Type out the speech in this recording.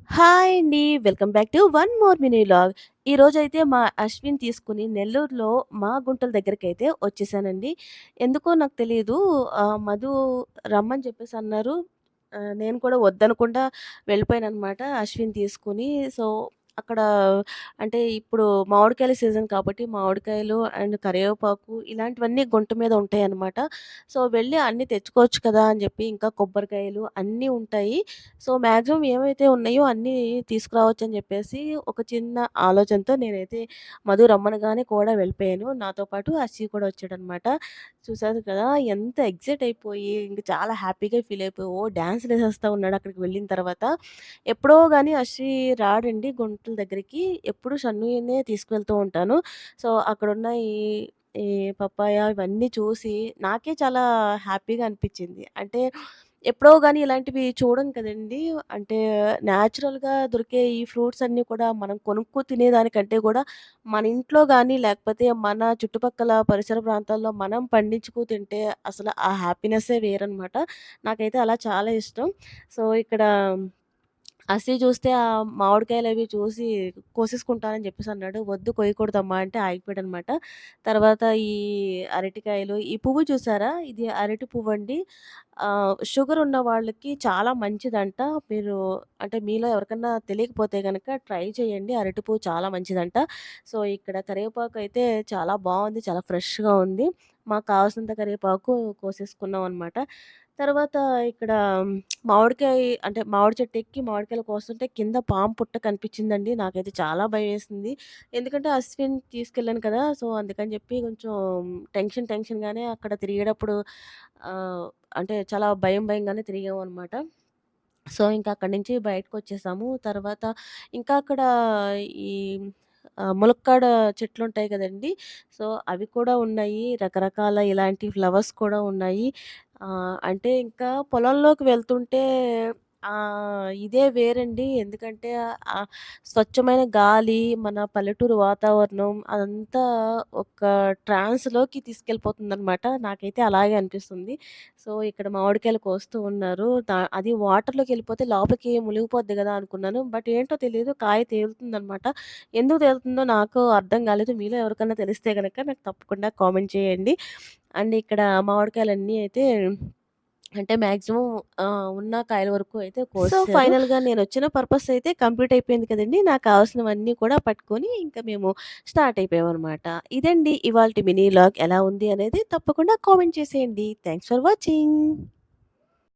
Hi అండి. Welcome back to one more mini vlog. ఈరోజైతే మా అశ్విన్ తీసుకొని నెల్లూరులో మా గుంటల దగ్గరికైతే వచ్చేసానండి. ఎందుకో నాకు తెలీదు. మధు రమ్మని చెప్పేసి అన్నారు. నేను కూడా వద్దనకుండా వెళ్ళిపోయాననమాట అశ్విన్ తీసుకొని. సో, అక్కడ అంటే ఇప్పుడు మామిడికాయల సీజన్ కాబట్టి మామిడికాయలు అండ్ కరివేపాకు ఇలాంటివన్నీ గుంట మీద ఉంటాయనమాట. సో, వెళ్ళి అన్నీ తెచ్చుకోవచ్చు కదా! అని చెప్పి ఇంకా కొబ్బరికాయలు అన్నీ ఉంటాయి. సో, మాక్సిమం ఏవైతే ఉన్నాయో అన్నీ తీసుకురావచ్చని జెప్పేసి ఒక చిన్న ఆలోచనతో నేనైతే మధు రమ్మనగానే కూడా వెళ్ళిపోయాను. నాతో పాటు అర్షి కూడా వచ్చాడనమాట. చూసారు కదా! ఎంత ఎక్సైట్ అయిపోయి ఇంక చాలా హ్యాపీగా ఫీల్ అయిపోయి ఓ డాన్స్‌లేసేస్తా ఉన్నాడు అక్కడికి వెళ్ళిన తర్వాత. ఎప్పుడో గాని అర్షి రాడండి గుంటల దగ్గరికి. ఎప్పుడు షన్నునే తీసుకువెళ్తూ ఉంటాను. సో, అక్కడున్న ఈ పపాయ ఇవన్నీ చూసి నాకే చాలా హ్యాపీగా అనిపిచ్చింది. అంటే ఎప్పుడో గాని ఇలాంటివి చూడం కదండీ! అంటే నేచురల్‌గా దొరికే ఈ ఫ్రూట్స్ అన్నీ కూడా మనం కొనుక్కు తినేదానికంటే గూడా మన ఇంట్లో గాని, లేకపోతే మన చుట్టుపక్కల పరిసర ప్రాంతాల్లో మనం పండించుకు తింటే అసలు ఆ హ్యాపీనెస్సే వేరనమాట. నాకైతే అలా చాలా ఇష్టం. సో, ఇక్కడ అస్సీ చూస్తే మామిడికాయలవి చూసి కోసేసుకుంటానని జెప్పేసన్నాడు. "వద్దు కొయ్యకూడదమ్మా" అంటే ఆగిపోయాడనమాట. తర్వాత ఈ అరటికాయలు, ఈ పువ్వు చూసారా? ఇది అరటి పువ్వండి. షుగర్ ఉన్న వాళ్ళకి చాలా మంచిదంట. మీరు అంటే మీలో ఎవరికన్నా తెలియకపోతే గనక ట్రై చేయండి. అరటి పువ్వు చాలా మంచిదంట. సో, ఇక్కడ కరివేపాకయితే చాలా బావుంది. చాలా ఫ్రెష్‌గా ఉంది. మాకు కావాల్సినంత కరివేపాకు కోసేసుకున్నామనమాట. తర్వాత ఇక్కడ మామిడికాయ అంటే మామిడి చెట్టు ఎక్కి మామిడికాయలు కోస్తుంటే కింద పాము పుట్ట కనిపించిందండి. నాకైతే చాలా భయమేసింది. ఎందుకంటే అశ్విన్ తీసుకెళ్ళాను కదా! సో, అందుకని చెప్పి కొంచెం టెన్షన్‌గానే అక్కడ తిరిగేటప్పుడు అంటే చాలా భయంగానే తిరిగామనమాట. సో, ఇంకా అక్కడి నుంచి బయటకొచ్చేసాము. తర్వాత ఇంకా అక్కడ ఈ ములక్కాడ చెట్లుంటాయి గదండీ! సో, అవి కూడా ఉన్నాయి. రకరకాల ఇలాంటి ఫ్లవర్స్ కూడా ఉన్నాయి. అంటే ఇంకా పొలంలోకి వెళ్తుంటే ఇదే వేరండి. ఎందుకంటే ఆహ్, స్వచ్ఛమైన గాలి, మన పల్లెటూరు వాతావరణం అదంతా ఒక ట్రాన్స్‌లోకి తీసుకెళ్ళిపోతుందనమాట. నాకైతే అలాగే అనిపిస్తుంది. సో, ఇక్కడ మామిడికాయలు కోస్తూ ఉన్నారు. అది వాటర్‌లోకెళ్ళిపోతే లోపలికి మునిగిపోద్ది గదా! అనుకున్నాను. బట్ ఏంటో తెలీదు కాయ తేలుతుందనమాట. ఎందుకు తేలుతుందో నాకు అర్థం కాలేదు. మీలో ఎవరికన్నా తెలిస్తే గనక నాకు తప్పకుండా కామెంట్ చేయండి. అండ్ ఇక్కడ మామిడికాయలన్నీ అయితే అంటే మాక్సిమం ఉన్న కాయల వరకు అయితే సో, కోసేసారు. ఫైనల్‌గా నేనొచ్చిన పర్పస్ అయితే కంప్లీట్ అయిపోయింది కదండీ! నాకు కావాల్సినవన్నీ కూడా పట్టుకొని ఇంకా మేము స్టార్ట్ అయిపోయామనమాట. ఇదండి ఇవాల్టి మినీ వ్లాగ్ ఎలా ఉంది అనేది తప్పకుండా కామెంట్ చేసేయండి. Thanks for watching.